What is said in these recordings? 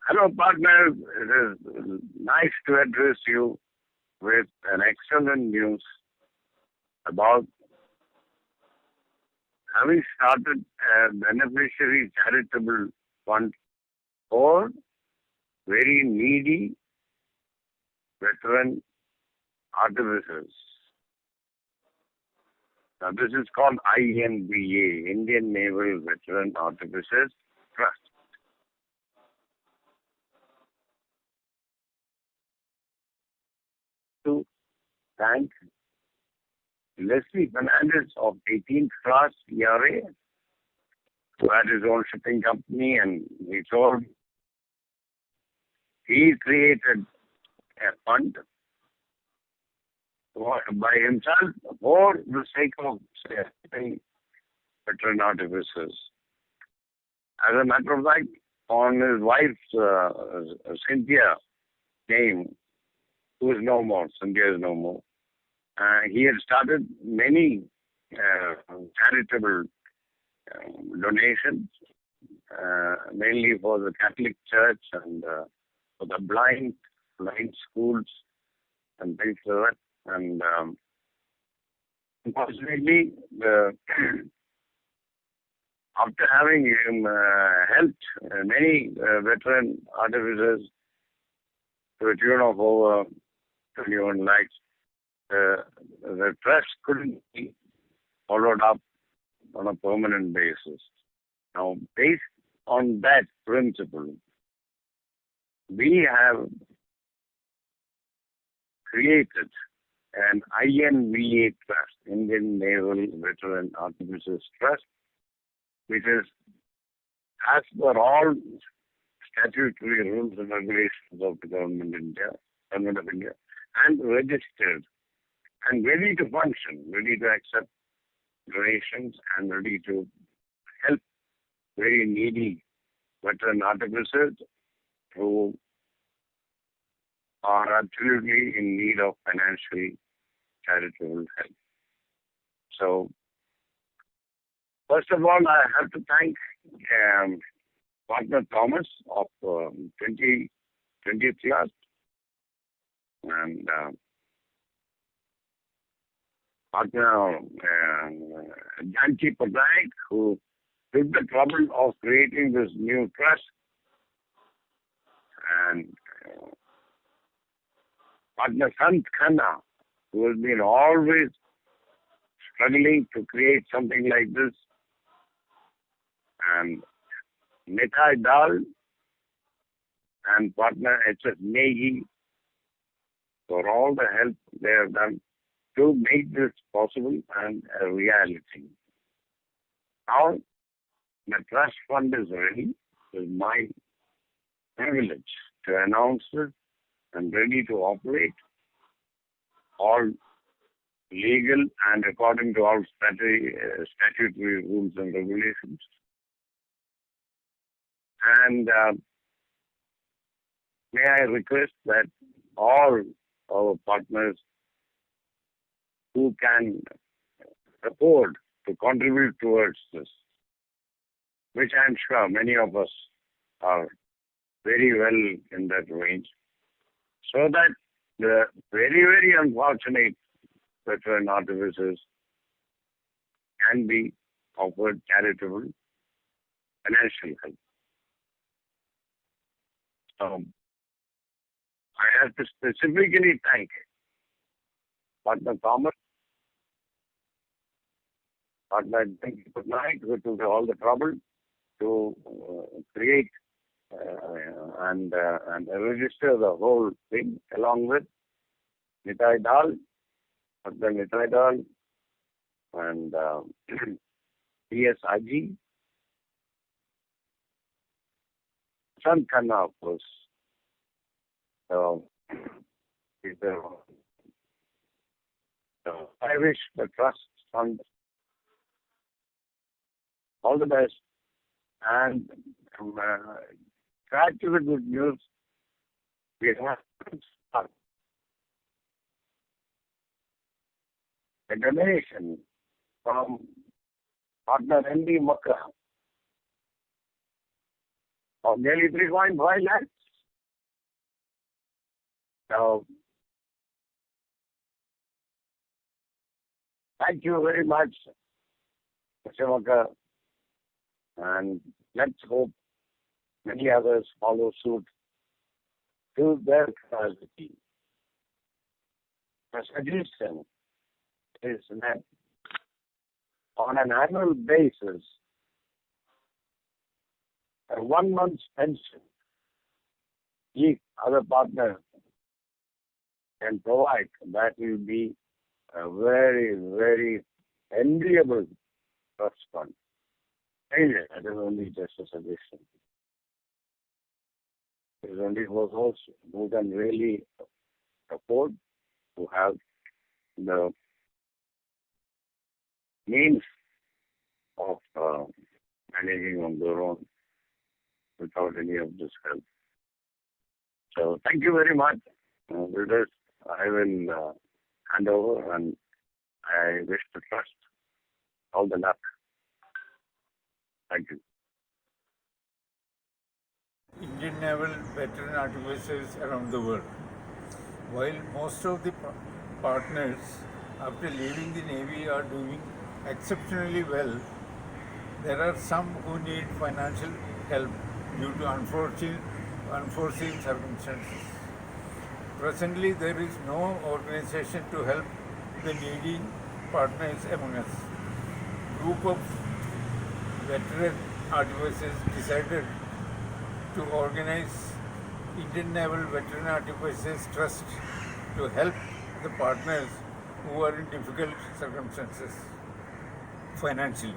Hello, partners. It is nice to address you with an excellent news about having started a beneficiary charitable fund for very needy veteran artificers. Now, this is called INVA, Indian Naval Veteran Artificers Trust. To thank Leslie Fernandez of 18th Class ERA, who had his own shipping company, and he created a fund by himself for the sake of saving veteran artificers. As a matter of fact, on his wife's Cynthia name, who is no more, Cynthia is no more, he had started many charitable donations, mainly for the Catholic Church and for the blind schools and things like that. And unfortunately, after having helped many veteran artificers to a tune of over 21 lakhs, the trust couldn't be followed up on a permanent basis. Now, based on that principle, we have created an INVA Trust, Indian Naval Veteran Artificers Trust, which is as per all statutory rules and regulations of the Government of India, and registered and ready to function, ready to accept donations and ready to help very needy veteran artificers who are absolutely in need of financial charitable help. So, first of all, I have to thank partner Thomas of 20th Class and partner Janki Patnaik, who took the trouble of creating this new trust, and partner Sant Khanna, who has been always struggling to create something like this, and Nitai Dal and partner H.S. Negi for all the help they have done to make this possible and a reality. Now, the trust fund is ready. It is my privilege to announce it and ready to operate, all legal and according to all statutory rules and regulations. And may I request that all our partners who can afford to contribute towards this, which I'm sure many of us are very well in that range, so that the very, very unfortunate veteran artificers can be offered charitable financial help. I have to specifically thank partner Thomas, partner Janki Patnaik, who took all the trouble to create and register the whole thing, along with Nitai Dal, partner Nitai Dal, and P.S. Aji, Sant Khanna, of course. I wish the trust fund all the best, and add to the good news, we have a donation from partner N.D. Makka of nearly 3.5 lakhs. So, thank you very much, Mr. Walker, and let's hope many others follow suit to their capacity. The suggestion is that on an annual basis, a 1 month's pension each other partner can provide, that will be a very, very enviable trust fund. Anyway, that is only just a suggestion. It is only for those who can really afford to have the means of managing on their own without any of this help. So thank you very much. With this, I will hand over, and I wish to trust all the luck. Thank you. Indian naval veteran artificers around the world. While most of the partners after leaving the Navy are doing exceptionally well, there are some who need financial help due to unforeseen circumstances. Presently, there is no organization to help the needy partners among us. Group of veteran artificers decided to organize Indian Naval Veteran Artificers Trust to help the partners who are in difficult circumstances financially.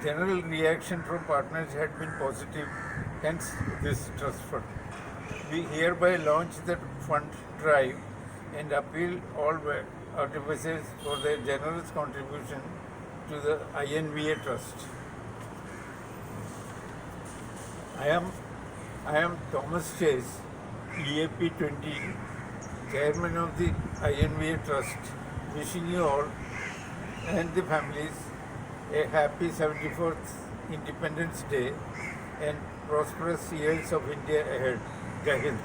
General reaction from partners had been positive, hence this trust fund. We hereby launch the fund drive and appeal all artificers for their generous contribution to the INVA Trust. I am Thomas Chase, EAP 20, Chairman of the INVA Trust, wishing you all and the families a happy 74th Independence Day and prosperous years of India ahead. Jai Hind.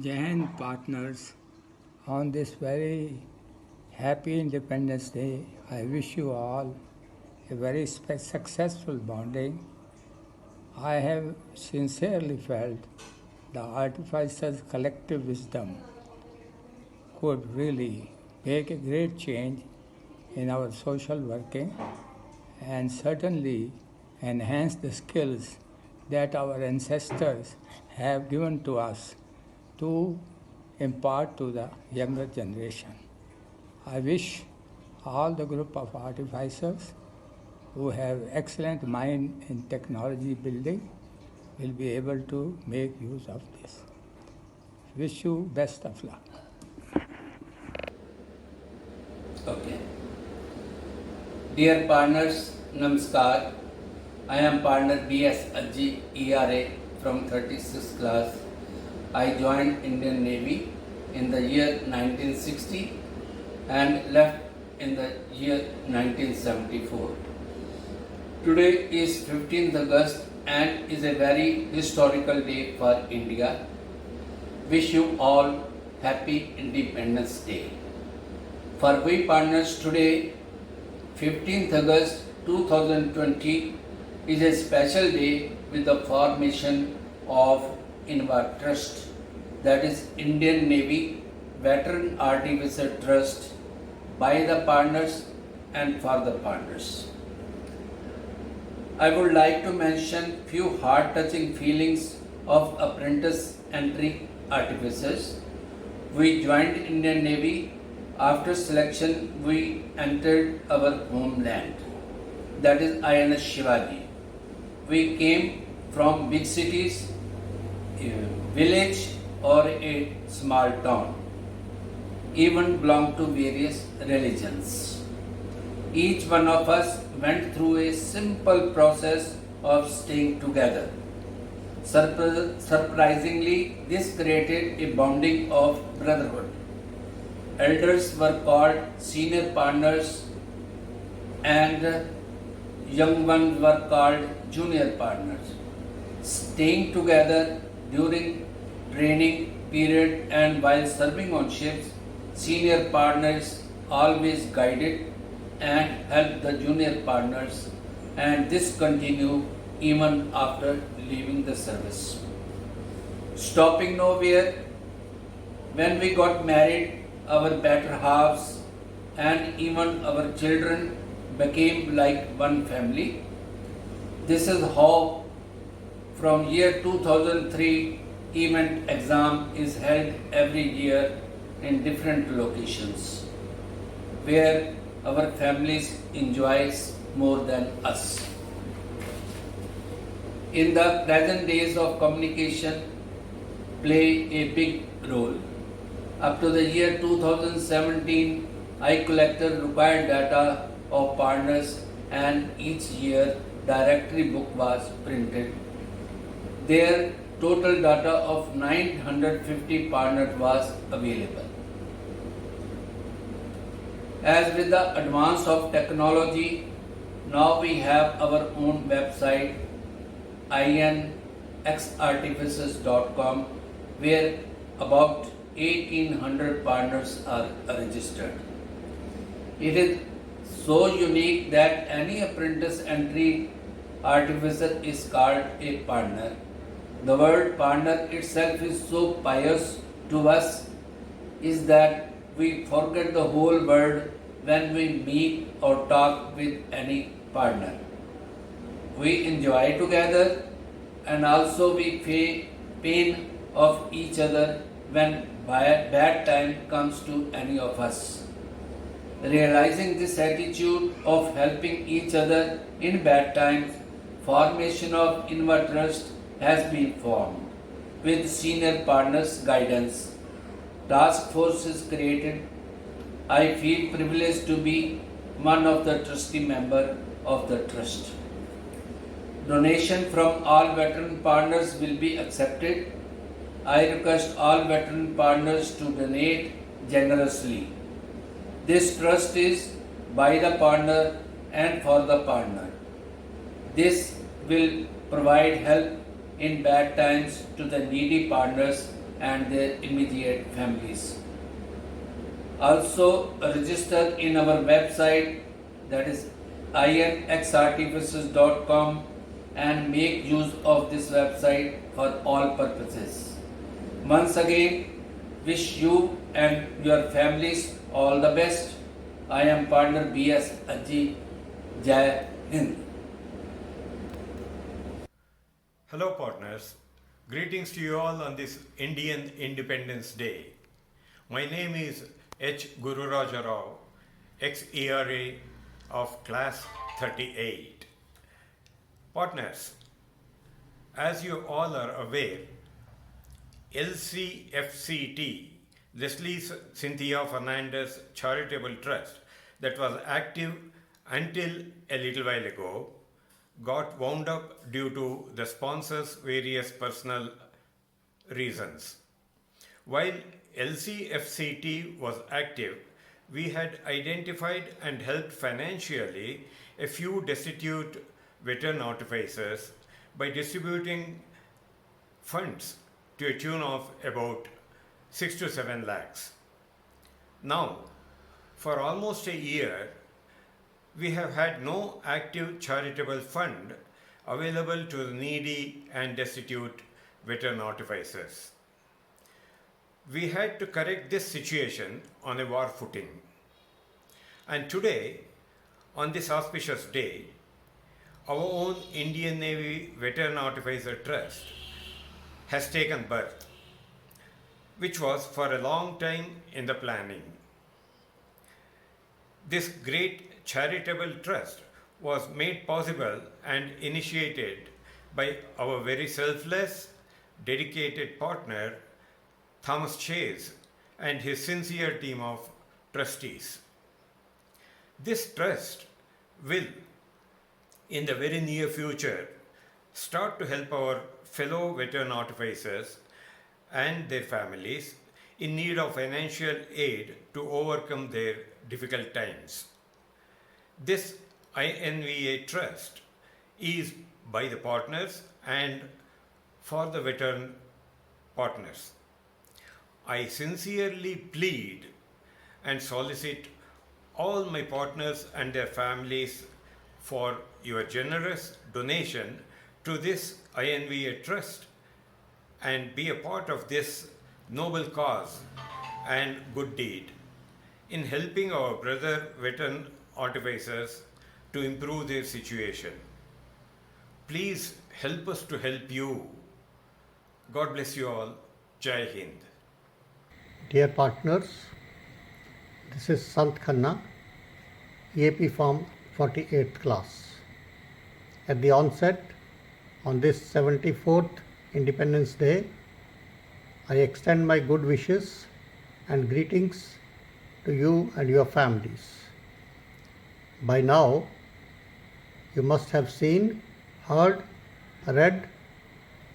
Jai Hind partners, on this very happy Independence Day, I wish you all a very successful bonding. I have sincerely felt the artificers' collective wisdom could really make a great change in our social working and certainly enhance the skills that our ancestors have given to us to impart to the younger generation. I wish all the group of artificers who have excellent mind in technology building will be able to make use of this. Wish you best of luck. Okay. Dear partners, Namaskar. I am partner B.S. Ajji, ERA from 36th class. I joined Indian Navy in the year 1960 and left in the year 1974. Today is 15th August and is a very historical day for India. Wish you all happy Independence Day. For we partners, today 15th August 2020 is a special day with the formation of INVA Trust, that is Indian Navy Veteran Artificer Trust, by the partners and for the partners. I would like to mention few heart-touching feelings of apprentice entry artificers. We joined Indian Navy. After selection, we entered our homeland, that is INS Shivaji. We came from big cities, a village or a small town, even belong to various religions. Each one of us went through a simple process of staying together. Surprisingly, this created a bonding of brotherhood. Elders were called senior partners and young ones were called junior partners. Staying together during training period and while serving on ships, senior partners always guided and helped the junior partners, and this continued even after leaving the service. Stopping nowhere, when we got married, our better halves and even our children became like one family. This is how from year 2003 event exam is held every year in different locations where our families enjoys more than us. In the present days of communication play a big role. Up to the year 2017, I collected required data of partners and each year directory book was printed. Their total data of 950 partners was available. As with the advance of technology, now we have our own website inxartifices.com where about 1800 partners are registered. It is so unique that any apprentice entry artificer is called a partner. The word partner itself is so pious to us is that we forget the whole world when we meet or talk with any partner. We enjoy together and also we feel pain of each other when bad time comes to any of us. Realizing this attitude of helping each other in bad times, formation of Inward Trust has been formed. With senior partners' guidance, task force is created. I feel privileged to be one of the trustee member of the trust. Donation from all veteran partners will be accepted. I request all veteran partners to donate generously. This trust is by the partner and for the partner. This will provide help in bad times to the needy partners and their immediate families. Also register in our website, that is inxartifices.com, and make use of this website for all purposes. Once again, wish you and your families all the best. I am partner B.S. Ajji. Jai Hind. Hello, partners. Greetings to you all on this Indian Independence Day. My name is H. Guru Raja Rao, ex-ERA of Class 38. Partners, as you all are aware, LCFCT, Leslie Cynthia Fernandez Charitable Trust, that was active until a little while ago, got wound up due to the sponsor's various personal reasons. While LCFCT was active, we had identified and helped financially a few destitute veteran artificers by distributing funds to a tune of about 6 to 7 lakhs. Now, for almost a year, we have had no active charitable fund available to the needy and destitute veteran artificers. We had to correct this situation on a war footing. And today, on this auspicious day, our own Indian Navy Veteran Artificer Trust has taken birth, which was for a long time in the planning. This great charitable trust was made possible and initiated by our very selfless, dedicated partner, Thomas Chase, and his sincere team of trustees. This trust will, in the very near future, start to help our fellow veteran artificers and their families in need of financial aid to overcome their difficult times. This INVA Trust is by the partners and for the veteran partners. I sincerely plead and solicit all my partners and their families for your generous donation to this INVA Trust and be a part of this noble cause and good deed in helping our brother veteran artificers to improve their situation. Please help us to help you. God bless you all. Jai Hind. Dear partners, this is Sant Khanna, EAP Form 48th class. At the onset, on this 74th Independence Day, I extend my good wishes and greetings to you and your families. By now, you must have seen, heard, read,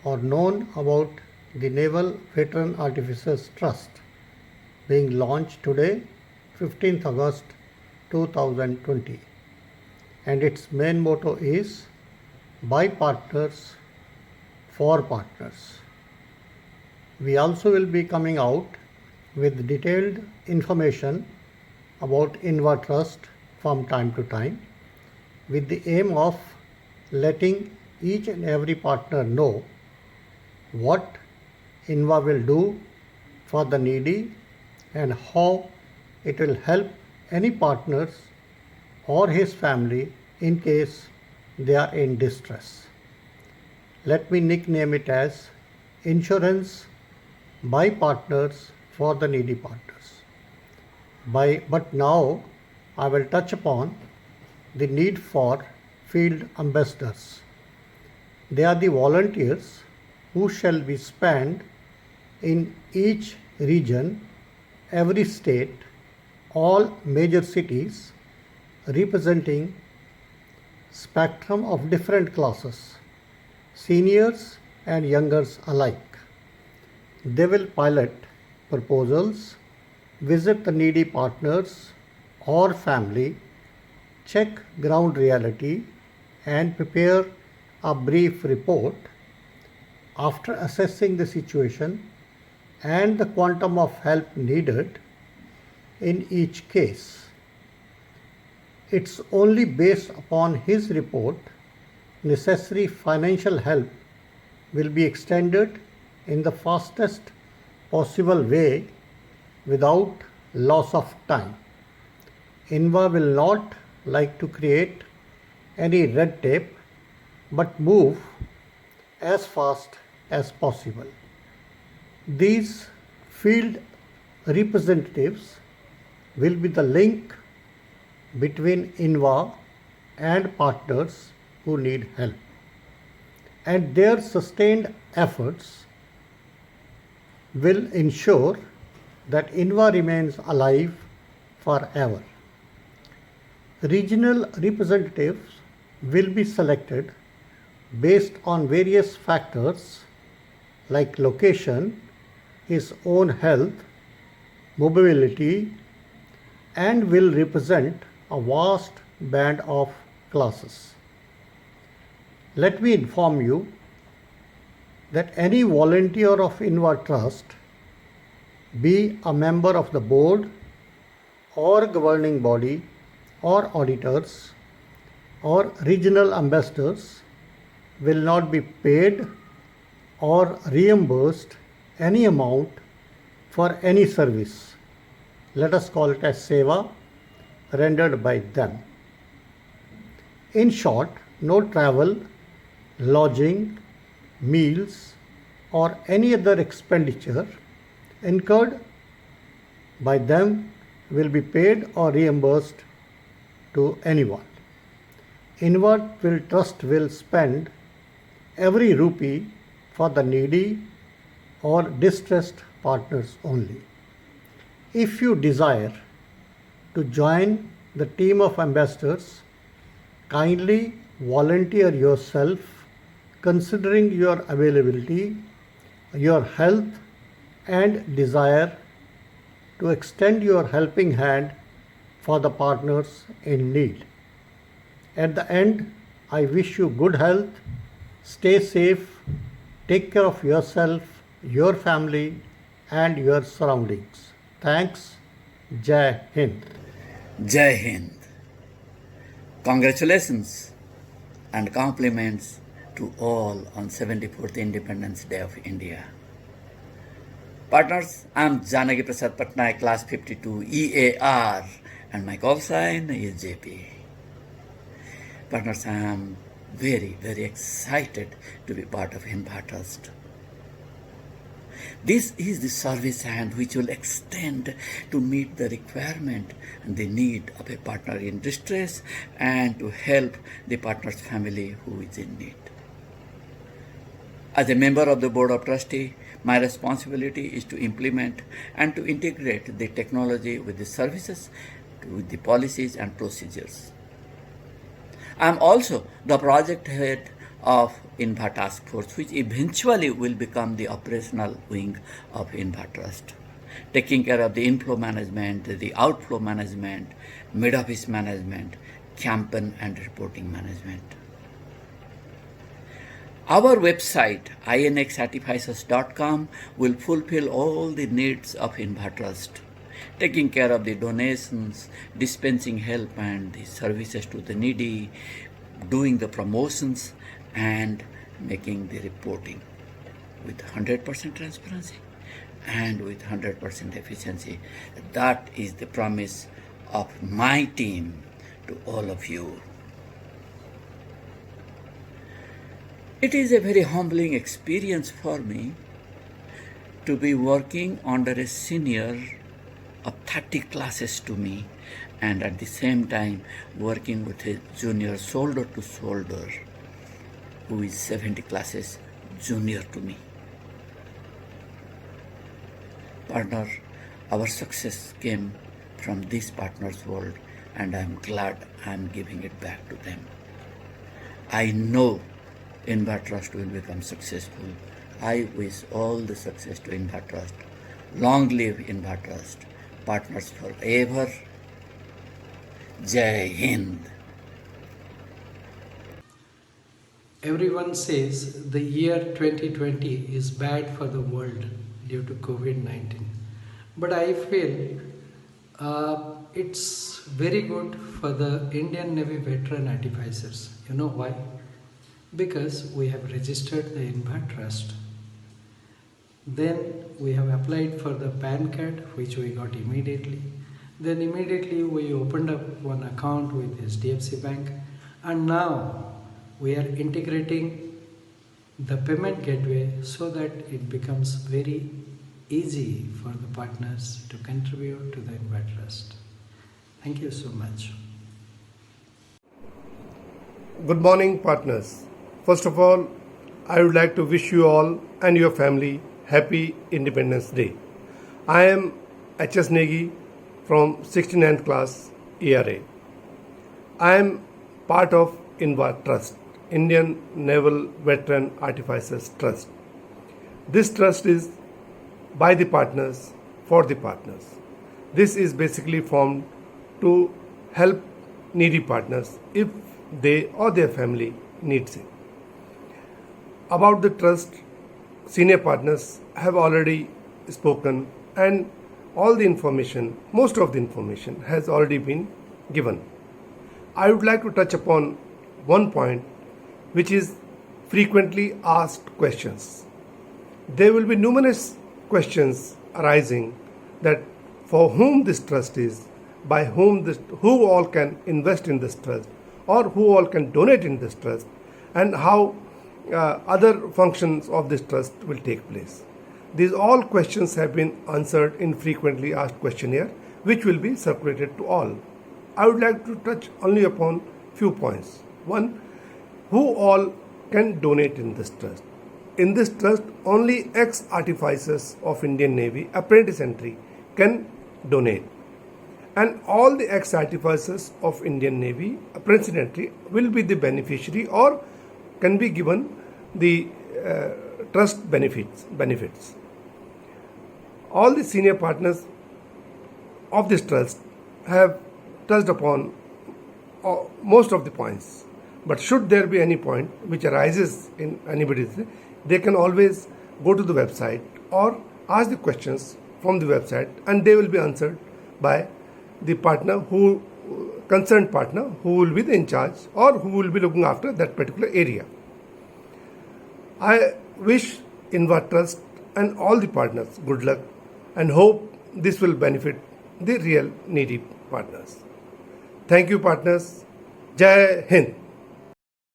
or known about the Naval Veteran Artificers Trust being launched today, 15th August 2020. And its main motto is by partners, for partners. We also will be coming out with detailed information about INVA Trust from time to time, with the aim of letting each and every partner know what INVA will do for the needy and how it will help any partners or his family in case they are in distress. Let me nickname it as Insurance by Partners for the Needy Partners. But now I will touch upon the need for field ambassadors. They are the volunteers who shall be spanned in each region, every state, all major cities, representing spectrum of different classes, seniors and youngers alike. They will pilot proposals, visit the needy partners or family, check ground reality and prepare a brief report. After assessing the situation and the quantum of help needed in each case, it's only based upon his report necessary financial help will be extended in the fastest possible way without loss of time. INVA will not like to create any red tape but move as fast as possible. These field representatives will be the link between INVA and partners who need help, and their sustained efforts will ensure that INVA remains alive forever. Regional representatives will be selected based on various factors like location, his own health, mobility, and will represent a vast band of classes. Let me inform you that any volunteer of INVA Trust, be a member of the board or governing body or auditors or regional ambassadors, will not be paid or reimbursed any amount for any service, let us call it as seva, rendered by them. In short, no travel, lodging, meals or any other expenditure incurred by them will be paid or reimbursed to anyone. INVA Trust will spend every rupee for the needy or distressed partners only. If you desire to join the team of ambassadors, kindly volunteer yourself considering your availability, your health and desire to extend your helping hand for the partners in need. At the end, I wish you good health, stay safe, take care of yourself, your family, and your surroundings. Thanks. Jai Hind. Jai Hind. Congratulations and compliments to all on 74th Independence Day of India. Partners, I am Janaki Prasad Patnaik, class 52 EAR, and my call sign is JP. Partners, I am very, very excited to be part of Inbha Trust. This is the service hand which will extend to meet the requirement and the need of a partner in distress and to help the partner's family who is in need. As a member of the Board of Trustees, my responsibility is to implement and to integrate the technology with the services, with the policies and procedures. I am also the project head of Inbha Task Force, which eventually will become the operational wing of Inbha Trust, taking care of the inflow management, the outflow management, mid-office management, campaign and reporting management. Our website, inxartificers.com, will fulfill all the needs of Inbha Trust, taking care of the donations, dispensing help and the services to the needy, doing the promotions, and making the reporting with 100% transparency and with 100% efficiency. That is the promise of my team to all of you. It is a very humbling experience for me to be working under a senior of 30 classes to me and at the same time working with a junior shoulder to shoulder who is 70 classes junior to me. Partner, our success came from this partner's world and I am glad I am giving it back to them. I know Inbha Trust will become successful. I wish all the success to Inbha Trust. Long live Inbha Trust. Partners forever. Jai Hind. Everyone says the year 2020 is bad for the world due to COVID-19. But I feel it's very good for the Indian Navy veteran advisors. You know why? Because we have registered the Inbha Trust. Then we have applied for the PAN card, which we got immediately. Then immediately we opened up one account with HDFC Bank, and now we are integrating the payment gateway so that it becomes very easy for the partners to contribute to the Inbha Trust. Thank you so much. Good morning, partners. First of all, I would like to wish you all and your family happy Independence Day. I am H.S. Negi from 69th class ERA. I am part of Inbha Trust, Indian Naval Veteran Artificers Trust. This trust is by the partners, for the partners. This is basically formed to help needy partners if they or their family needs it. About the trust, senior partners have already spoken and all the information, most of the information has already been given. I would like to touch upon one point, which is frequently asked questions. There will be numerous questions arising that for whom this trust is, by whom who all can invest in this trust, or who all can donate in this trust, and how other functions of this trust will take place. These all questions have been answered in frequently asked questionnaire, which will be circulated to all. I would like to touch only upon few points. One, who all can donate in this trust? In this trust, only ex-artificers of Indian Navy, apprentice entry, can donate. And all the ex-artificers of Indian Navy, apprentice entry, will be the beneficiary or can be given the trust benefits. All the senior partners of this trust have touched upon most of the points. But should there be any point which arises in anybody's, they can always go to the website or ask the questions from the website, and they will be answered by the concerned partner who will be in charge or who will be looking after that particular area. I wish Inva Trust and all the partners good luck and hope this will benefit the real needy partners. Thank you, partners. Jai Hind.